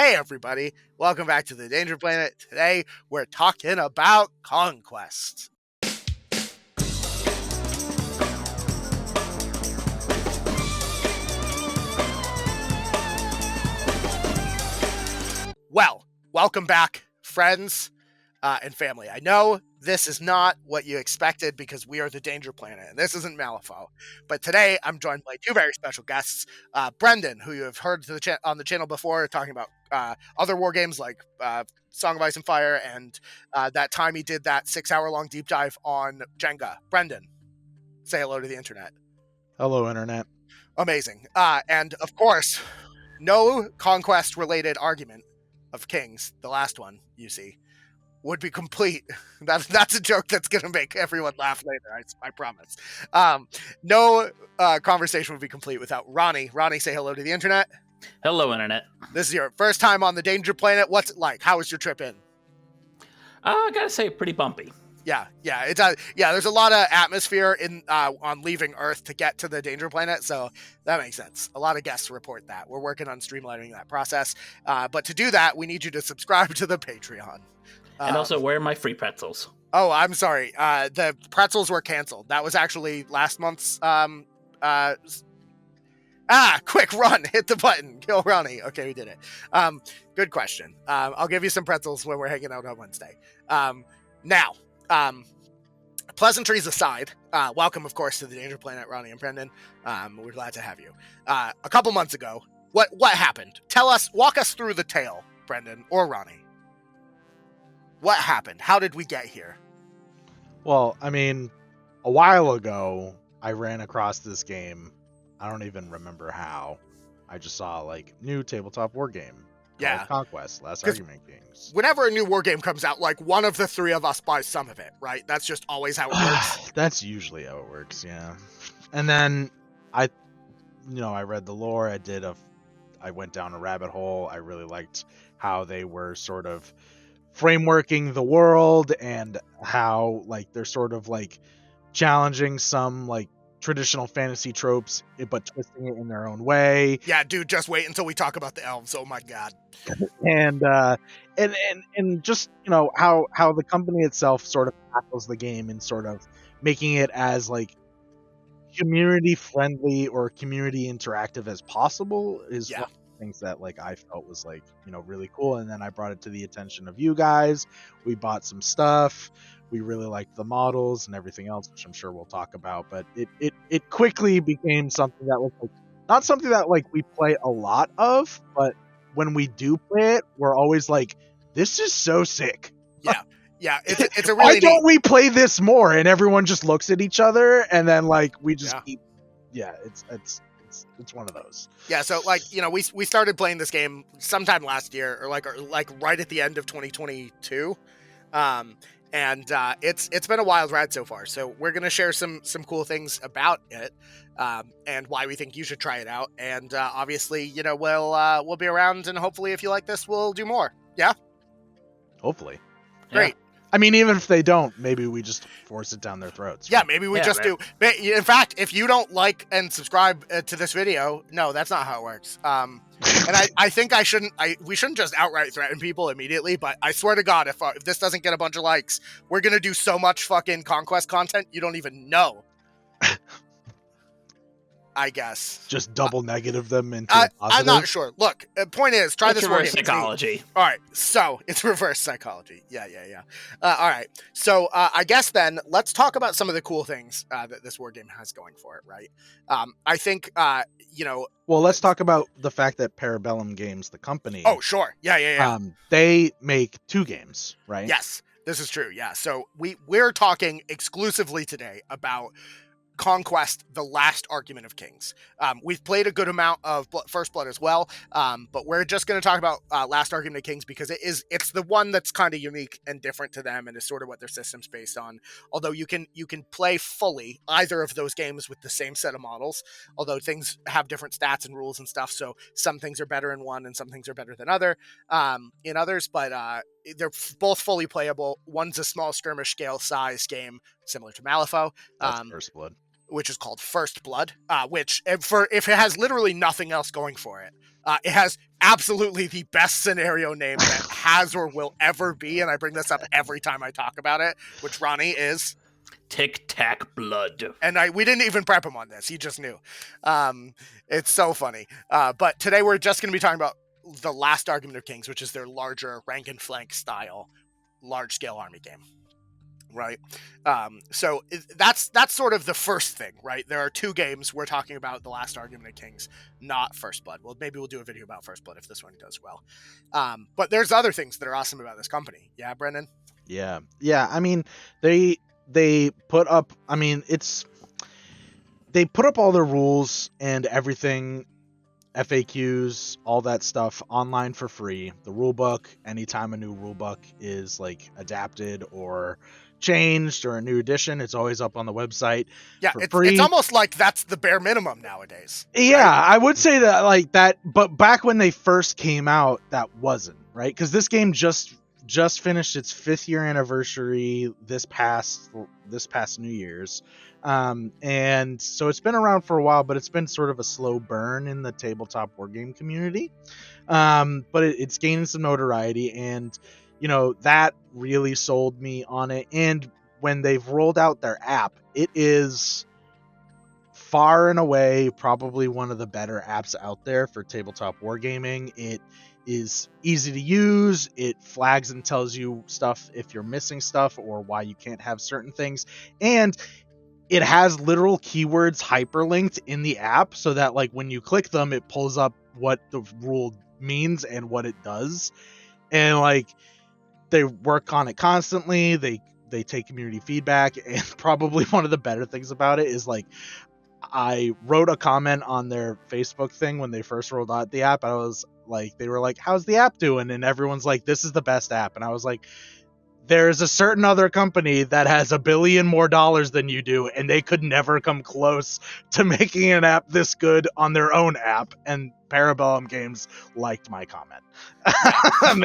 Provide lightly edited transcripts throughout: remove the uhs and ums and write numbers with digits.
Hey everybody, welcome back to the Danger Planet. Today we're talking about Conquest. Well, welcome back, friends and family. I know this is not what you expected because we are the Danger Planet, and this isn't Malifaux. But today I'm joined by two very special guests. Brendan, who you have heard on the channel before, talking about other war games like Song of Ice and Fire, and that time he did that 6-hour-long deep dive on Jenga. Brendan, say hello to the internet. Hello, internet. Amazing. And of course, no Conquest-related argument of Kings, the last one you see, would be complete. That's a joke that's going to make everyone laugh later, I promise. No conversation would be complete without Ronnie. Ronnie, say hello to the internet. Hello, internet. This is your first time on the Danger Planet. What's it like? How was your trip in? I gotta say, pretty bumpy. Yeah, it's there's a lot of atmosphere in on leaving Earth to get to the Danger Planet, so that makes sense. A lot of guests report that. We're working on streamlining that process, but to do that, we need you to subscribe to the Patreon. And also, where are my free pretzels? Oh, I'm sorry. The pretzels were canceled. That was actually last month's. Quick run! Hit the button. Kill Ronnie. Okay, we did it. Good question. I'll give you some pretzels when we're hanging out on Wednesday. Now. Pleasantries aside, welcome, of course, to the Danger Planet, Ronnie and Brendan. We're glad to have you. A couple months ago, what happened? Walk us through the tale, Brendan or Ronnie. What happened? How did we get here? Well, I mean, a while ago, I ran across this game. I don't even remember how. I just saw, new tabletop war game. Yeah. Conquest, Last Argument Kings. Whenever a new war game comes out, one of the three of us buys some of it, right? That's just always how it works. That's usually how it works, yeah. And then I read the lore. I went down a rabbit hole. I really liked how they were sort of frameworking the world and how, they're sort of, challenging some, traditional fantasy tropes, but twisting it in their own way. Yeah, dude, just wait until we talk about the elves. Oh my god. And just how the company itself sort of tackles the game and sort of making it as community friendly or community interactive as possible is one of the things that I felt was really cool. And then I brought it to the attention of you guys. We bought some stuff. We really liked the models and everything else, which I'm sure we'll talk about. But it quickly became something that was not something that we play a lot of, but when we do play it, we're always this is so sick. Yeah, it's a really Why don't we play this more? And everyone just looks at each other, and then we just keep. Yeah, it's one of those. Yeah, so we started playing this game sometime last year, or right at the end of 2022. And it's been a wild ride so far. So we're gonna share some cool things about it, and why we think you should try it out. And obviously, we'll be around, and hopefully, if you like this, we'll do more. Yeah. Hopefully. Great. Yeah. I mean, even if they don't, maybe we just force it down their throats. Right? Yeah, maybe we just do. In fact, if you don't like and subscribe to this video, no, that's not how it works. And I think we shouldn't just outright threaten people immediately, but I swear to God, if this doesn't get a bunch of likes, we're going to do so much fucking Conquest content you don't even know. I guess. Just double negative them into a positive? I'm not sure. Look, the point is, try this reverse psychology. All right, so it's reverse psychology. Yeah. All right, so I guess then let's talk about some of the cool things that this war game has going for it, right? I think, Well, let's talk about the fact that Bellum Games, the company. Oh, sure. Yeah. They make 2 games, right? Yes, this is true. Yeah, so we're talking exclusively today about Conquest, the Last Argument of Kings. We've played a good amount of First Blood as well, but we're just going to talk about Last Argument of Kings because it's the one that's kind of unique and different to them and is sort of what their system's based on. Although you can play fully either of those games with the same set of models, although things have different stats and rules and stuff, so some things are better in one and some things are better than in others, but they're both fully playable. One's a small skirmish scale size game, similar to Malifaux. That's First Blood. which is called First Blood, which if it has literally nothing else going for it, it has absolutely the best scenario name that has or will ever be, and I bring this up every time I talk about it, which Ronnie is Tic Tac Blood. And we didn't even prep him on this. He just knew. It's so funny. But today we're just going to be talking about the Last Argument of Kings, which is their larger rank and flank style, large-scale army game. Right? So that's sort of the first thing, right? There are two games we're talking about, the Last Argument of Kings, not First Blood. Well, maybe we'll do a video about First Blood if this one does well. But there's other things that are awesome about this company. Yeah, Brendan? Yeah. I mean, they put up, they put up all their rules and everything, FAQs, all that stuff online for free. The rulebook, anytime a new rulebook is like adapted or changed or a new edition, it's always up on the website. Yeah, for free. It's almost like that's the bare minimum nowadays. Yeah, right? I would say that like that, but back when they first came out, that wasn't, right? Because this game just finished its 5th year anniversary this past New Year's, and so it's been around for a while, but it's been sort of a slow burn in the tabletop wargame community, but it's gaining some notoriety, and that really sold me on it. And when they've rolled out their app, it is far and away probably one of the better apps out there for tabletop wargaming. It is easy to use. It flags and tells you stuff if you're missing stuff or why you can't have certain things. And it has literal keywords hyperlinked in the app so that like when you click them, it pulls up what the rule means and what it does. And like they work on it constantly. They take community feedback, and probably one of the better things about it is like I wrote a comment on their Facebook thing when they first rolled out the app. I was like, they were like, how's the app doing? And everyone's like, this is the best app. And I was like, there's a certain other company that has $1 billion more than you do, and they could never come close to making an app this good on their own app. And Bellum Games liked my comment.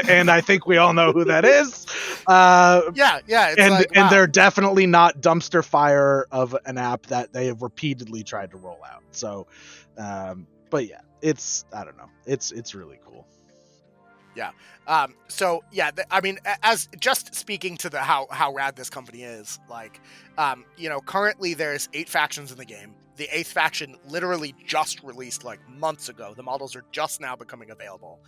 And I think we all know who that is. Yeah. And they're definitely not dumpster fire of an app that they have repeatedly tried to roll out. So, but yeah, I don't know. It's really cool. Yeah. I mean, as just speaking to the how rad this company is, like, currently there's 8 factions in the game. The 8th faction literally just released like months ago. The models are just now becoming available,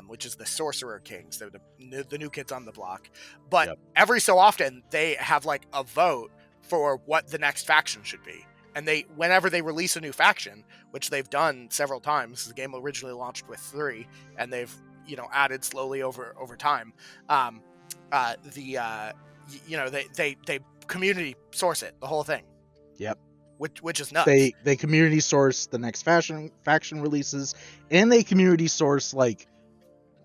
which is the Sorcerer Kings. They're the new kids on the block. But every so often they have like a vote for what the next faction should be. And whenever they release a new faction, which they've done several times, the game originally launched with 3, and they've added slowly over time. They community source it, the whole thing. Yep. Which is nuts. They community source the next faction releases, and they community source like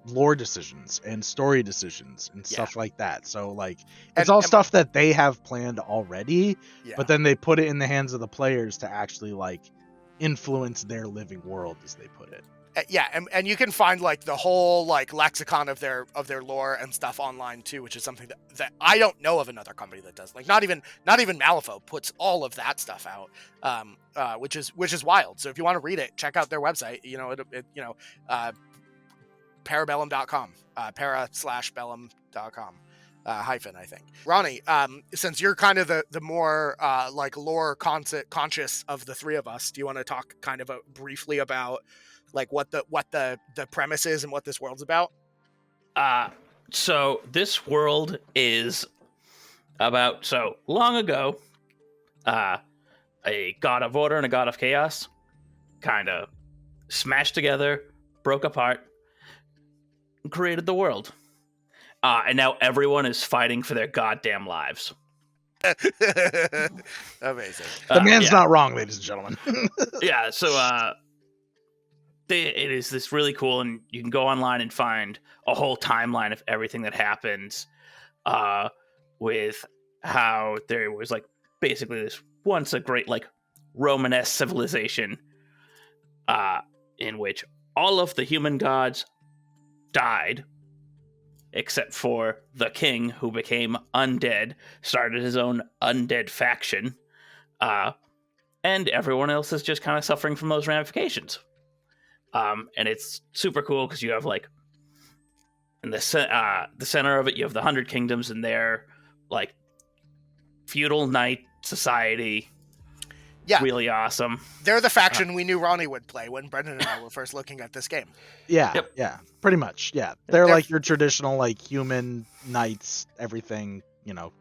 lore decisions and story decisions and stuff like that. So like it's all stuff that they have planned already, but then they put it in the hands of the players to actually like influence their living world, as they put it. And you can find like the whole like lexicon of their lore and stuff online too, which is something that I don't know of another company that does. Like not even Malifaux puts all of that stuff out, which is wild. So if you want to read it, check out their website. Parabellum.com, para/bellum.com. Hyphen, I think. Ronnie, since you're kind of the more like lore conscious of the three of us, do you want to talk kind of briefly about like what the premise is and what this world's about? So this world is about, so long ago, a god of order and a god of chaos kind of smashed together, broke apart, and created the world. And now everyone is fighting for their goddamn lives. Amazing. The man's not wrong, ladies and gentlemen. Yeah, so it is this really cool, and you can go online and find a whole timeline of everything that happens, with how there was like basically this once a great like Romanesque civilization, in which all of the human gods died, except for the king, who became undead, started his own undead faction, and everyone else is just kind of suffering from those ramifications. And it's super cool because you have like in the center of it, you have the 100 Kingdoms and their like feudal knight society. Yeah, really awesome. They're the faction we knew Ronnie would play when Brendan and I were first looking at this game. Yeah, Yep. yeah, pretty much. Yeah, they're like your traditional like human knights, everything, you know,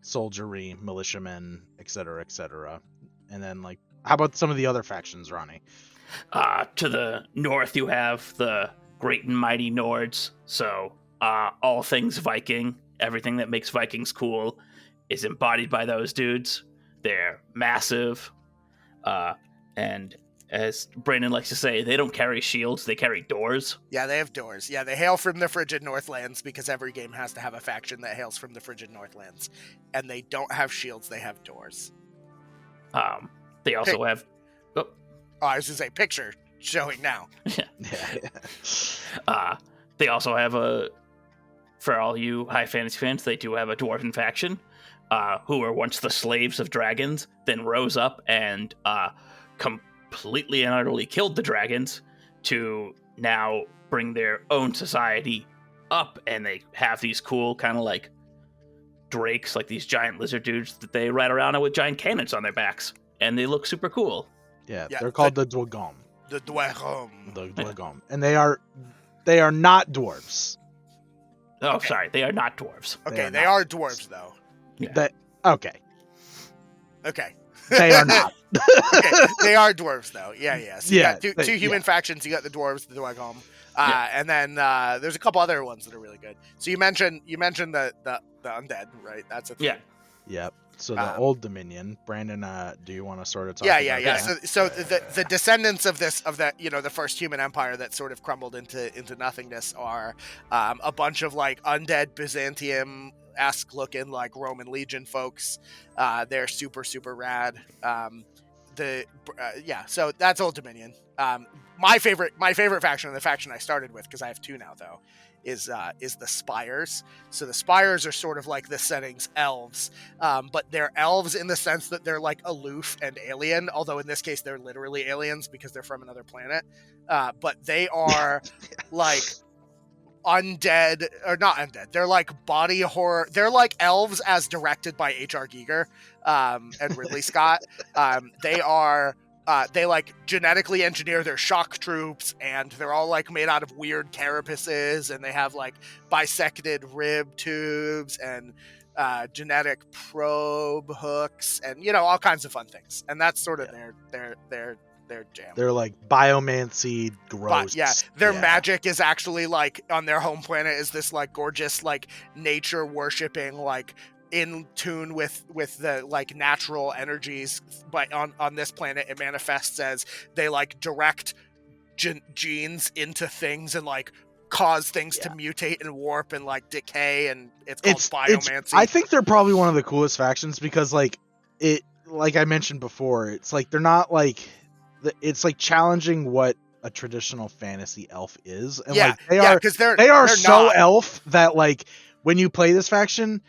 soldiery, militiamen, etc., etc. And then like, how about some of the other factions, Ronnie? To the north, you have the great and mighty Nords. So all things Viking, everything that makes Vikings cool, is embodied by those dudes. They're massive, and as Brandon likes to say, they don't carry shields, they carry doors. Yeah, they have doors. Yeah, they hail from the frigid Northlands because every game has to have a faction that hails from the frigid Northlands. And they don't have shields, they have doors. They also have... Oh, I was going to say, picture showing now. They also have for all you high fantasy fans, they do have a dwarven faction. Who were once the slaves of dragons, then rose up and completely and utterly killed the dragons to now bring their own society up. And they have these cool kind of like drakes, like these giant lizard dudes that they ride around with giant cannons on their backs. And they look super cool. Yeah, they're called the Dwagom. The Dwagom. The Dwagom. And they are not dwarves. Oh, okay. Sorry, they are not dwarves. Okay, they are dwarves, though. Yeah. Okay. They are not. Okay, they are dwarves, though. Yeah. So you got two human factions. You got the dwarves, the Dwagom, and then there's a couple other ones that are really good. So you mentioned the undead, right? That's a thing. Yeah. Yep. So the Old Dominion, Brandon. Do you want to sort of talk? Yeah. That? So the descendants of that, the first human empire that sort of crumbled into nothingness are a bunch of like undead Byzantium-esque looking like Roman legion folks. They're super rad. So that's Old Dominion. My favorite faction, and the faction I started with, because I have two now though, is the Spires. So the Spires are sort of like the setting's elves, but they're elves in the sense that they're like aloof and alien, although in this case they're literally aliens because they're from another planet. But they are like undead, or not undead, they're like body horror. They're like elves as directed by H.R. Giger and Ridley Scott. They like genetically engineer their shock troops, and they're all like made out of weird carapaces, and they have like bisected rib tubes and genetic probe hooks, and all kinds of fun things. And that's sort of their jam. They're like biomancy, gross. Their magic is actually like on their home planet is this like gorgeous like nature worshipping like in tune with the like natural energies, but on this planet it manifests as they like direct genes into things and like cause things to mutate and warp and like decay, and it's called biomancy. I think they're probably one of the coolest factions because like I mentioned before, it's like they're not like it's like challenging what a traditional fantasy elf is, and like they are so not elf that like when you play this faction,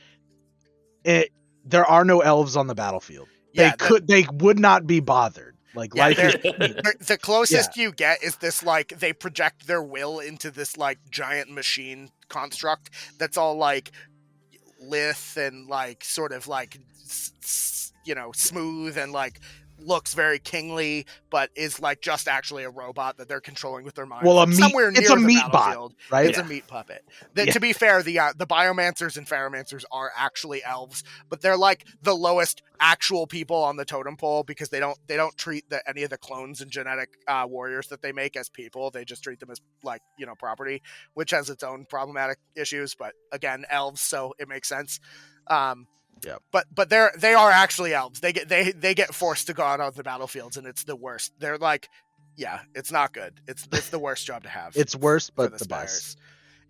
there are no elves on the battlefield. They would not be bothered. Like life is the closest you get is this like they project their will into this like giant machine construct that's all like lithe and like sort of like smooth and like looks very kingly, but is like just actually a robot that they're controlling with their mind. Well, it's a meat bot, right? It's a meat puppet. To be fair, the biomancers and ferromancers are actually elves, but they're like the lowest actual people on the totem pole because they don't treat any of the clones and genetic warriors that they make as people. They just treat them as like property, which has its own problematic issues. But again, elves, so it makes sense. But they are actually elves. They get forced to go out on the battlefields, and it's the worst. They're like, it's not good. It's the worst job to have. It's worse, but the best.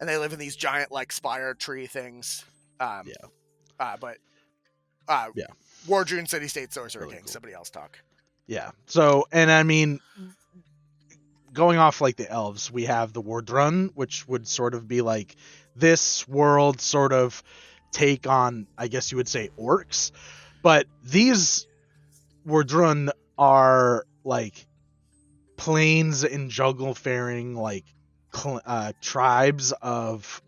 And they live in these giant like spire tree things. War June City State Sorcerer really King. Cool. Somebody else talk. Yeah. So, and I mean, going off like the elves, we have the Wardrun, which would sort of be like this world sort of take on, I guess you would say, orcs, but these Wardrun are like plains and jungle faring like tribes of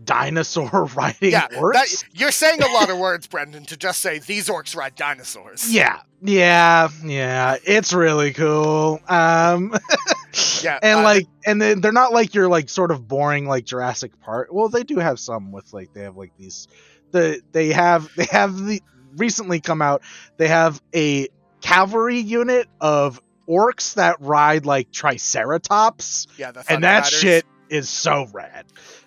dinosaur riding Yeah, orcs. you're saying a lot of words, Brendan, to just say these orcs ride dinosaurs. Yeah, it's really cool. Yeah, and like, and then they're not like your like sort of boring like Jurassic Park. Well, they do have some with like they have like these. They have the recently come out. They have a cavalry unit of orcs that ride like triceratops, yeah, the and Thunder that Riders. shit is so rad.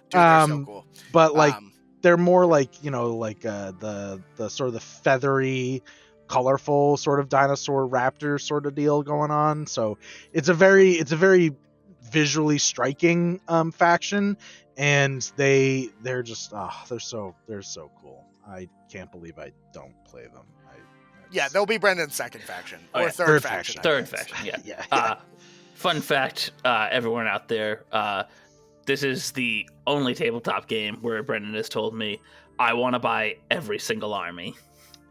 Dude, they're so cool. But like they're more like, you know, like the sort of the feathery, colorful sort of dinosaur raptor sort of deal going on. So it's a very visually striking faction, and they're just they're so cool. I can't believe I don't play them. Yeah, they'll be Brendan's second faction or yeah. third faction. Third faction, yeah. yeah. Fun fact, everyone out there, this is the only tabletop game where Brendan has told me I want to buy every single army.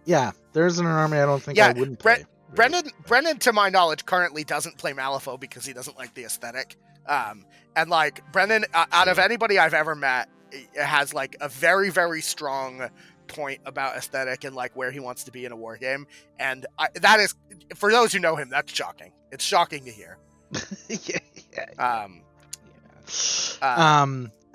Yeah, there's an army I don't think I wouldn't play. Brendan, to my knowledge, currently doesn't play Malifaux because he doesn't like the aesthetic. And like Brendan, out of anybody I've ever met, has like a very, very strong point about aesthetic and like where he wants to be in a war game. And that is, for those who know him, that's shocking. It's shocking to hear.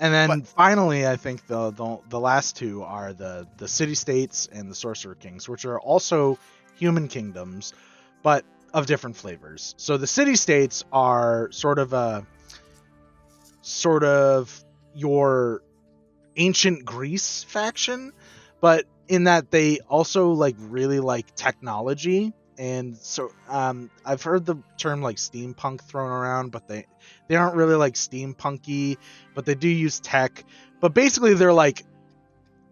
And then finally, I think the last two are the city states and the sorcerer kings, which are also human kingdoms, but of different flavors. So the city states are sort of your ancient Greece faction, but in that they also like really like technology. And so I've heard the term like steampunk thrown around, but they aren't really like steampunky, but they do use tech. But basically they're like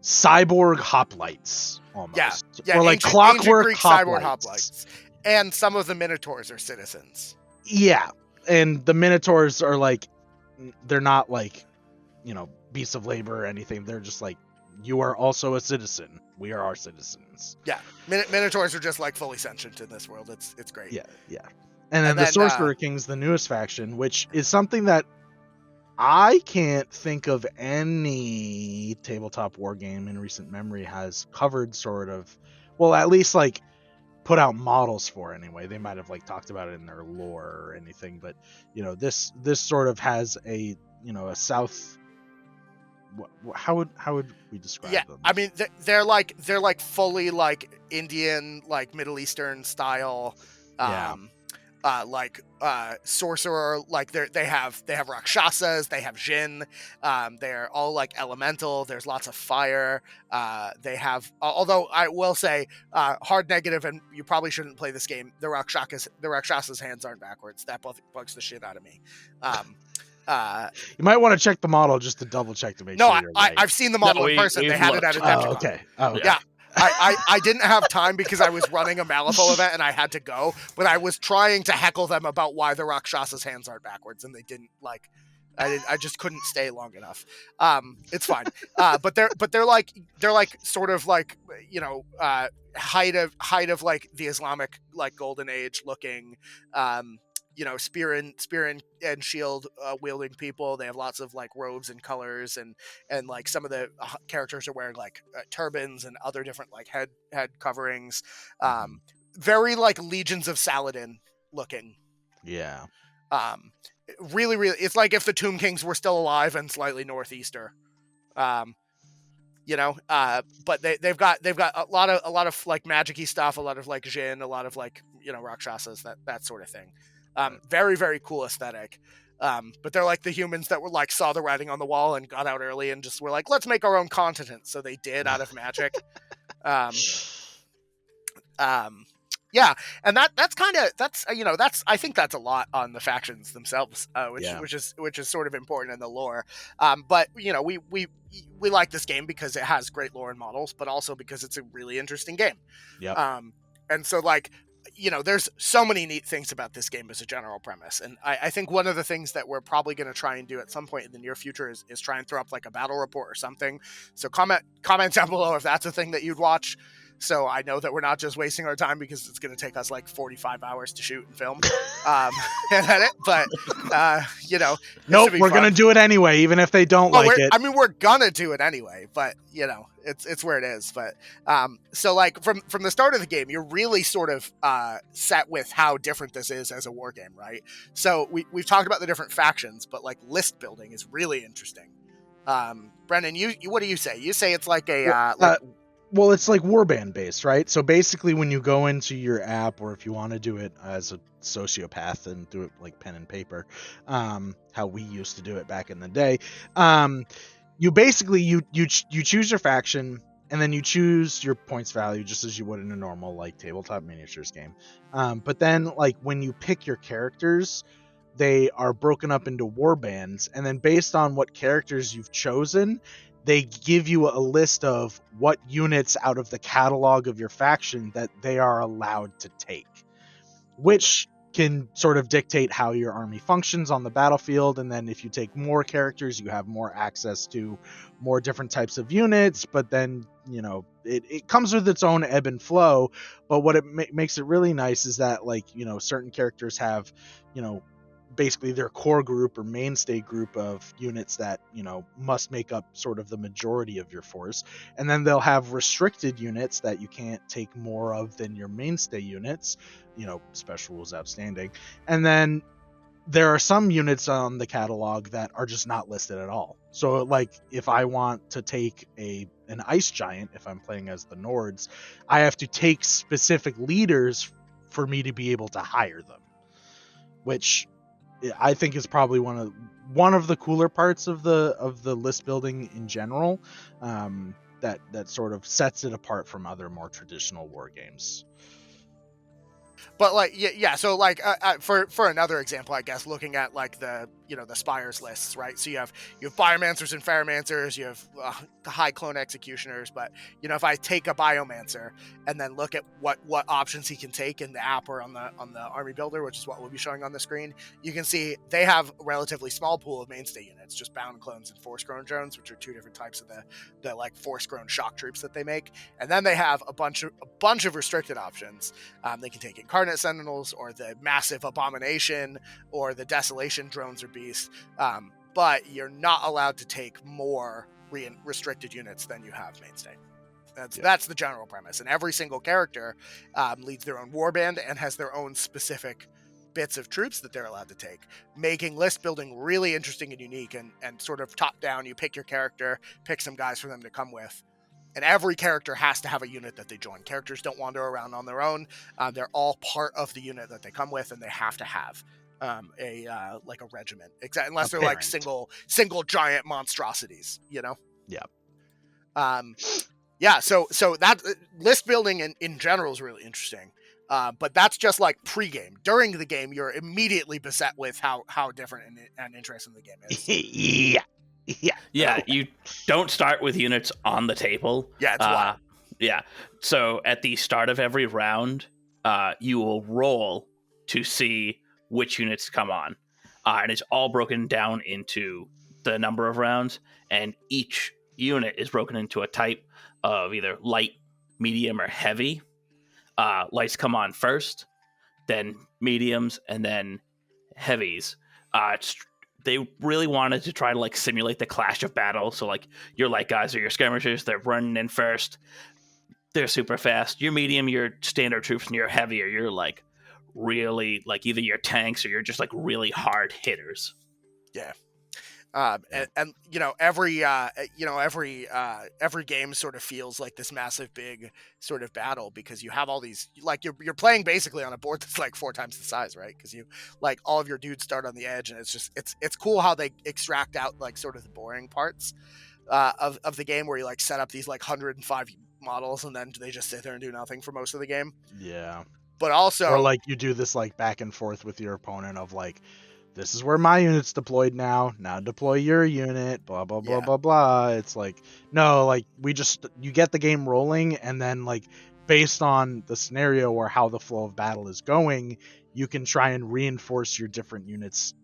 cyborg hoplites almost. Yeah, or like ancient clockwork Greek hoplites. cyborg hoplites. And some of the Minotaurs are citizens. Yeah, and the Minotaurs are like, they're not like, you know, beasts of labor or anything. They're just like, you are also a citizen. We are our citizens. Yeah, Minotaurs are just like fully sentient in this world. It's great. Yeah. And then the Sorcerer King's the newest faction, which is something that I can't think of any tabletop war game in recent memory has covered sort of, well, at least like put out models for anyway. They might have like talked about it in their lore or anything, but you know, this sort of has a, you know, a south. How would we describe them? I mean they're like fully like Indian, like Middle Eastern style, sorcerer. Like they have rakshasas, they have jinn. They're all like elemental. There's lots of fire. They have, although I will say, hard negative, and you probably shouldn't play this game. The rakshasas' hands aren't backwards. That bugs the shit out of me. You might want to check the model just to double check to make sure you're right. I've seen the model in person. They had it at a Adepticon. Okay. Yeah. I didn't have time because I was running a Malifaux event and I had to go, but I was trying to heckle them about why the Rakshas's hands aren't backwards, and they didn't like. I just couldn't stay long enough. It's fine. But they're like sort of like, you know, height of like the Islamic like golden age looking. You know, spear and shield wielding people. They have lots of like robes and colors, and like some of the characters are wearing like turbans and other different like head coverings. Very like Legions of Saladin looking. Yeah. Really, it's like if the Tomb Kings were still alive and slightly northeaster. You know, but they've got a lot of like magic-y stuff, a lot of like jinn, a lot of like, you know, rakshasas, that sort of thing. Very, very cool aesthetic. But they're like the humans that were like saw the writing on the wall and got out early and just were like, let's make our own continent. So they did out of magic. Yeah, and that's you know, I think that's a lot on the factions themselves, which is sort of important in the lore. But you know, we like this game because it has great lore and models, but also because it's a really interesting game. Yeah. And so like, you know, there's so many neat things about this game as a general premise. And I think one of the things that we're probably going to try and do at some point in the near future is try and throw up like a battle report or something. So comment down below if that's a thing that you'd watch. so I know that we're not just wasting our time because it's going to take us like 45 hours to shoot and film and edit. But you know, nope, we're gonna do it anyway, even if they don't like it. I mean, we're gonna do it anyway, but you know, it's where it is. But so like from the start of the game, you're really sort of set with how different this is as a war game, right? So we've talked about the different factions, but like list building is really interesting. Brendan, you what do you say? You say it's like a well, it's like warband based, right? So basically, when you go into your app, or if you want to do it as a sociopath and do it like pen and paper, how we used to do it back in the day, you basically you choose your faction, and then you choose your points value just as you would in a normal like tabletop miniatures game. But then like when you pick your characters, they are broken up into war bands, and then based on what characters you've chosen, they give you a list of what units out of the catalog of your faction that they are allowed to take, which can sort of dictate how your army functions on the battlefield. And then if you take more characters, you have more access to more different types of units. But then, you know, it comes with its own ebb and flow. But what it makes it really nice is that, like, you know, certain characters have, you know, basically their core group or mainstay group of units that, you know, must make up sort of the majority of your force. And then they'll have restricted units that you can't take more of than your mainstay units, you know, special rules outstanding. And then there are some units on the catalog that are just not listed at all. So like if I want to take an ice giant, if I'm playing as the Nords, I have to take specific leaders for me to be able to hire them, which I think is probably one of the cooler parts of the list building in general, that sort of sets it apart from other more traditional war games. But like yeah, so like for another example, I guess looking at like the Spires lists, right? So you have biomancers and ferromancers, you have high clone executioners. But you know, if I take a biomancer and then look at what options he can take in the app or on the army builder, which is what we'll be showing on the screen, you can see they have a relatively small pool of mainstay units, just bound clones and force grown drones, which are two different types of the like force grown shock troops that they make. And then they have a bunch of restricted options. They can take incarnate sentinels or the massive abomination or the desolation drones or beasts, but you're not allowed to take more restricted units than you have mainstay. That's the general premise, and every single character leads their own warband and has their own specific bits of troops that they're allowed to take, making list building really interesting and unique, and sort of top down. You pick your character, pick some guys for them to come with, and every character has to have a unit that they join. Characters don't wander around on their own. They're all part of the unit that they come with, and they have to have a regiment, unless they're like single giant monstrosities, you know? Yeah. So that list building in general is really interesting. But that's just like pre-game. During the game, you're immediately beset with how different and interesting the game is. Yeah, you don't start with units on the table. Yeah, it's wild. Yeah. So at the start of every round, you will roll to see which units come on. And it's all broken down into the number of rounds, and each unit is broken into a type of either light, medium, or heavy. Lights come on first, then mediums, and then heavies. They really wanted to try to like simulate the clash of battle. So like your light guys or your skirmishers, they're running in first. They're super fast. Your medium, your standard troops, and your heavier, you're like really like either your tanks or you're just like really hard hitters. Yeah. And you know, every game sort of feels like this massive big sort of battle, because you have all these, like you're playing basically on a board that's like 4 times the size, right? Because you like all of your dudes start on the edge, and it's just it's cool how they extract out like sort of the boring parts of the game, where you like set up these like 105 models and then they just sit there and do nothing for most of the game. Yeah. But also, or like you do this like back and forth with your opponent of like, this is where my unit's deployed now deploy your unit, blah blah blah blah blah. It's like, no, like you get the game rolling, and then like based on the scenario or how the flow of battle is going, you can try and reinforce your different units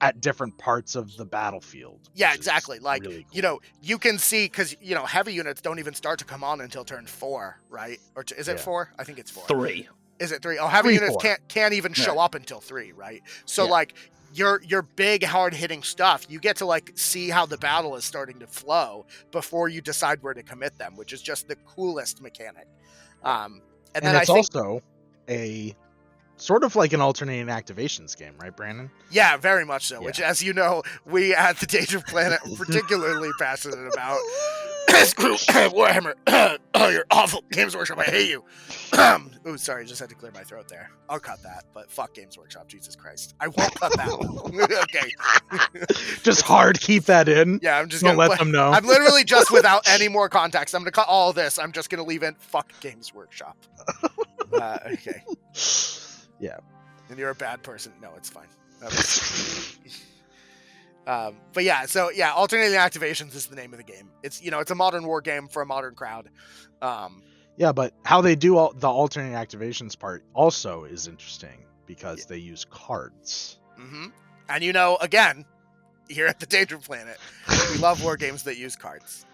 at different parts of the battlefield. Yeah, which is exactly. Like, really cool. you know, you can see, because, you know, heavy units don't even start to come on until turn 4, right? Or is it Yeah. 4? I think it's 4. 3. Is it 3? Oh, heavy 3, units 4. can't even show Right. up until 3, right? So Yeah. like your big hard hitting stuff, you get to like see how the battle is starting to flow before you decide where to commit them, which is just the coolest mechanic. And then it's I think, also a sort of like an alternating activations game, right, Brandon? yeah, very much so. Yeah. Which, as you know, we at the Danger Planet are particularly passionate about. Screw Warhammer. Oh, you're awful. Games Workshop, I hate you. Oh, sorry, just had to clear my throat there. I'll cut that, but fuck Games Workshop, Jesus Christ. I won't cut that though. Okay. Just hard keep that in. Yeah, I'm just Don't gonna let them know. I'm literally just without any more context. I'm gonna cut all this. I'm just gonna leave in fuck Games Workshop. Okay. Yeah. And you're a bad person. No, it's fine. But yeah, so yeah, alternating activations is the name of the game. It's, you know, it's a modern war game for a modern crowd. Yeah, but how they do all the alternating activations part also is interesting because they use cards. Mm-hmm. And you know, again, here at the Danger Planet, we love war games that use cards.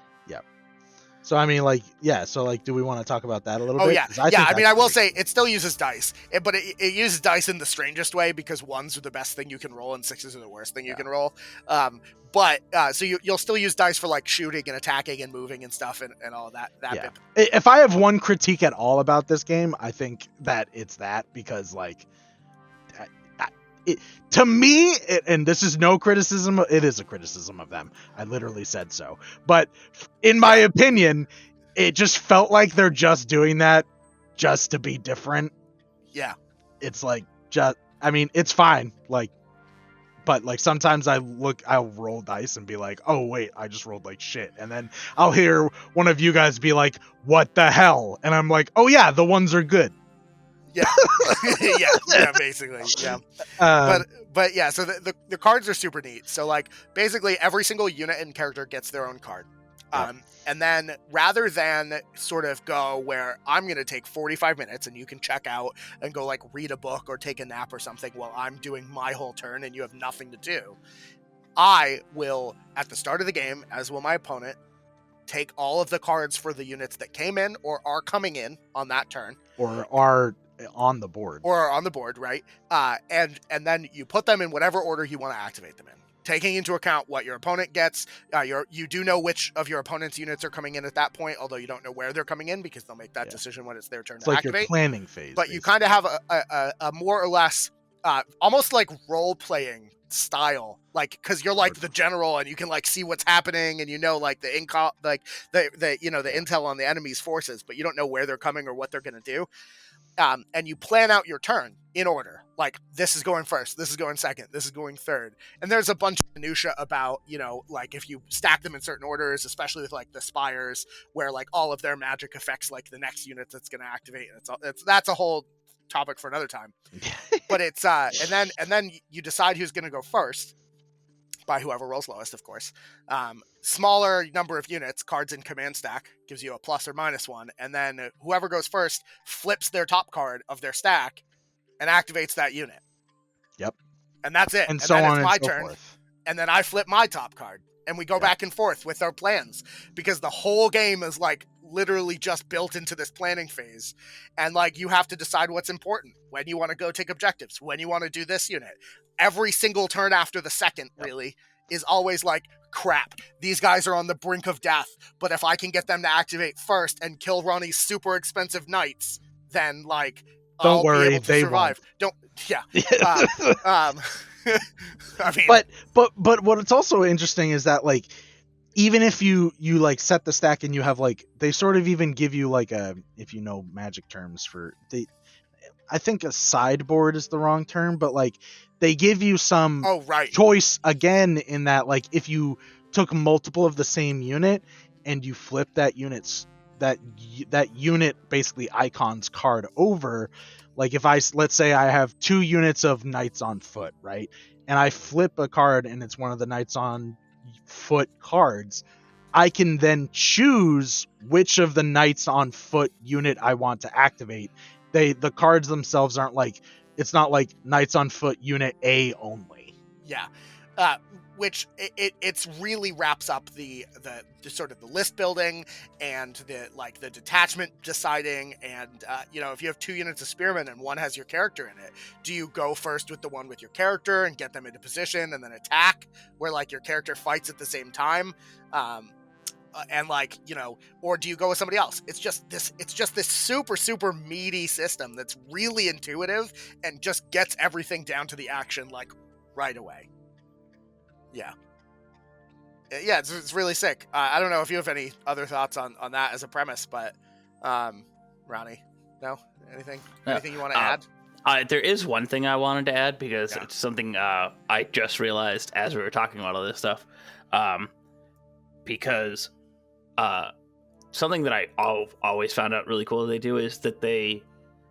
So I mean, like, yeah. So like, do we want to talk about that a little Oh bit? yeah, 'Cause I mean, I will really say cool. it still uses dice, but it uses dice in the strangest way, because 1s are the best thing you can roll and 6s are the worst thing you can roll. But so you'll still use dice for like shooting and attacking and moving and stuff and all that. Yeah. Bit. If I have one critique at all about this game, I think that it's that, because like, to me, and this is no criticism, it is a criticism of them. I literally said so. But in my opinion, it just felt like they're just doing that just to be different. Yeah. It's like, I mean, it's fine. Like, but like sometimes I'll roll dice and be like, oh wait, I just rolled like shit. And then I'll hear one of you guys be like, what the hell? And I'm like, oh yeah, the ones are good. Yeah. yeah, basically. Yeah. But yeah, so the cards are super neat. So like basically every single unit and character gets their own card. And then rather than sort of go where I'm going to take 45 minutes and you can check out and go like read a book or take a nap or something while I'm doing my whole turn and you have nothing to do, I will, at the start of the game, as will my opponent, take all of the cards for the units that came in or are coming in on that turn. Or are on the board. Or are on the board, right? And then you put them in whatever order you want to activate them in, taking into account what your opponent gets. You do know which of your opponent's units are coming in at that point, although you don't know where they're coming in because they'll make that decision when it's their turn It's to like activate. your planning phase. But basically, you kind of have a more or less almost like role-playing style, like, because you're like the general and you can like see what's happening and you know like the intel, like the you know the intel on the enemy's forces, but you don't know where they're coming or what they're going to do. And you plan out your turn in order. Like, this is going first, this is going second, this is going third. And there's a bunch of minutia about, you know, like if you stack them in certain orders, especially with like the spires, where like all of their magic affects like the next unit that's going to activate. That's a whole topic for another time. But it's and then you decide who's going to go first by whoever rolls lowest, of course. Smaller number of units, cards in command stack, gives you a plus or minus one, and then whoever goes first flips their top card of their stack and activates that unit. Yep. And that's it. And so then on it's my so turn, forth. And then I flip my top card, and we go back and forth with our plans, because the whole game is like literally just built into this planning phase. And like you have to decide what's important, when you want to go take objectives, when you want to do this unit. Every single turn after the second really is always like, crap, these guys are on the brink of death, but if I can get them to activate first and kill Ronnie's super expensive knights, then like don't I'll worry, be able to they survive. won't. I mean, but what it's also interesting is that like, even if you like set the stack and you have like, they sort of even give you like a, if you know magic terms for I think a sideboard is the wrong term, but like they give you some choice again, in that like if you took multiple of the same unit and you flip that unit's that unit basically icon's card over, like if let's say I have 2 units of knights on foot, right, and I flip a card and it's one of the knights on foot cards, I can then choose which of the knights on foot unit I want to activate. The cards themselves aren't like, it's not like knights on foot unit A only. Yeah. which it's really wraps up the sort of the list building and the detachment deciding, and if you have 2 units of spearmen and one has your character in it, do you go first with the one with your character and get them into position and then attack, where like your character fights at the same time, and or do you go with somebody else? It's just this super super meaty system that's really intuitive and just gets everything down to the action like right away. Yeah, it's really sick. I don't know if you have any other thoughts on that as a premise, but Ronnie, no, anything you want to add? There is one thing I wanted to add, because Yeah. it's something I just realized as we were talking about all this stuff. Because something that I always found out really cool that they do is that they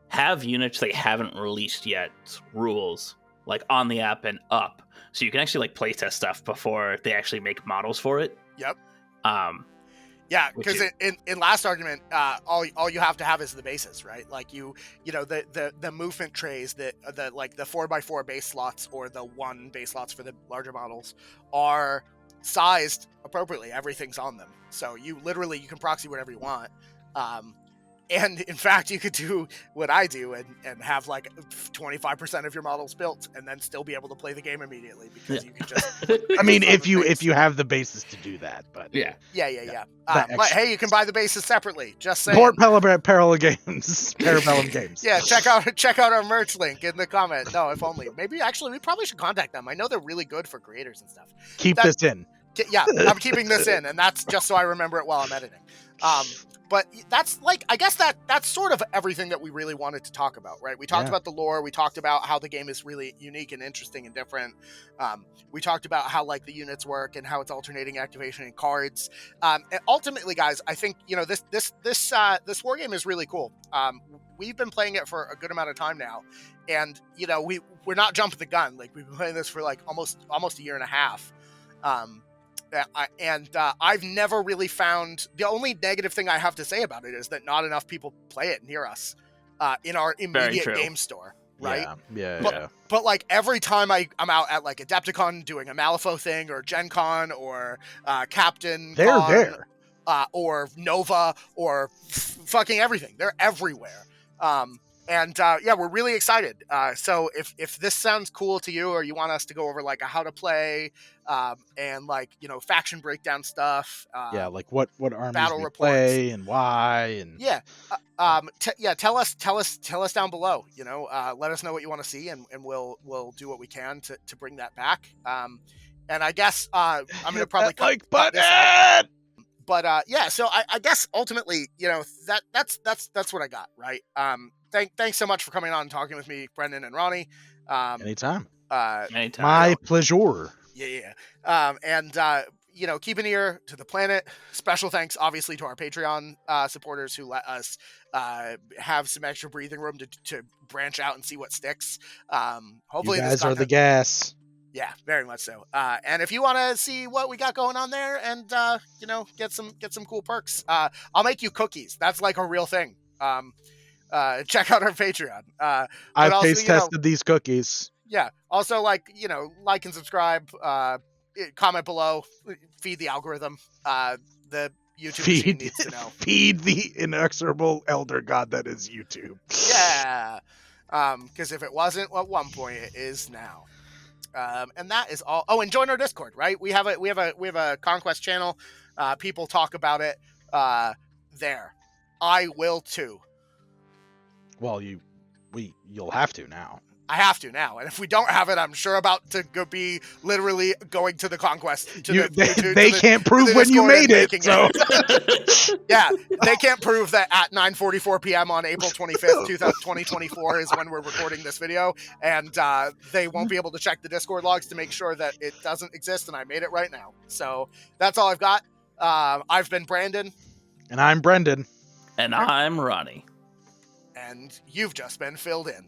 have units they haven't released yet, rules, like on the app and up. So you can actually like playtest stuff before they actually make models for it. Yep. Yeah, because in last argument, all you have to have is the bases, right? Like the movement trays that the 4x4 base slots or the 1 base slots for the larger models are sized appropriately. Everything's on them, so you can proxy whatever you want. And in fact, you could do what I do and have like 25% of your models built and then still be able to play the game immediately, because you can just. I mean, if you have the basis to do that, but Yeah. But hey, you can buy the bases separately. Just saying. Port Parallel Games, Bellum Games. Yeah, check out our merch link in the comment. No, if only. Maybe actually we probably should contact them. I know they're really good for creators and stuff. Keep this in. Yeah, I'm keeping this in, and that's just so I remember it while I'm editing. But that's I guess that's sort of everything that we really wanted to talk about, right? We talked about the lore. We talked about how the game is really unique and interesting and different. We talked about how the units work and how it's alternating activation and cards. And ultimately, guys, I think this war game is really cool. We've been playing it for a good amount of time now, and we're not jumping the gun. Like, we've been playing this for almost a year and a half. I've never really found, the only negative thing I have to say about it is that not enough people play it near us in our immediate game store, right? Yeah. But every time I'm out at Adepticon doing a Malifaux thing, or Gen Con, or Captain They're Con, there. or Nova, or fucking everything. They're everywhere. We're really excited. So if this sounds cool to you, or you want us to go over a how to play, and faction breakdown stuff, what armies battle we reports, play and why, and tell us down below. Let us know what you want to see, and we'll do what we can to bring that back. And I guess I'm gonna probably cut this out. But so I guess ultimately, that's what I got, right? Thanks so much for coming on and talking with me, Brendan and Ronnie. Anytime. Anytime. My pleasure. Keep an ear to the planet. Special thanks, obviously, to our Patreon supporters who let us have some extra breathing room to branch out and see what sticks. Hopefully, you guys this are the gas. Yeah, very much so. And if you want to see what we got going on there, and get some cool perks, I'll make you cookies. That's a real thing. Check out our Patreon. I've taste tested these cookies. Yeah. Also, like and subscribe. Comment below. Feed the algorithm. The YouTube machine needs to know. Feed the inexorable elder god that is YouTube. Yeah. Because if it wasn't at one point, it is now. And that is all. Oh, and join our Discord, right? We have a Conquest channel. People talk about it there. I will too. Well, you'll have to now. I have to now, and if we don't have it, I'm sure about to be literally going to the Conquest. They can't prove when you made it. So yeah, they can't prove that at 9:44 p.m. on April 25th, 2024 is when we're recording this video, and they won't be able to check the Discord logs to make sure that it doesn't exist, and I made it right now. So that's all I've got. I've been Brandon, and I'm Brendan, and I'm Ronnie, and you've just been filled in.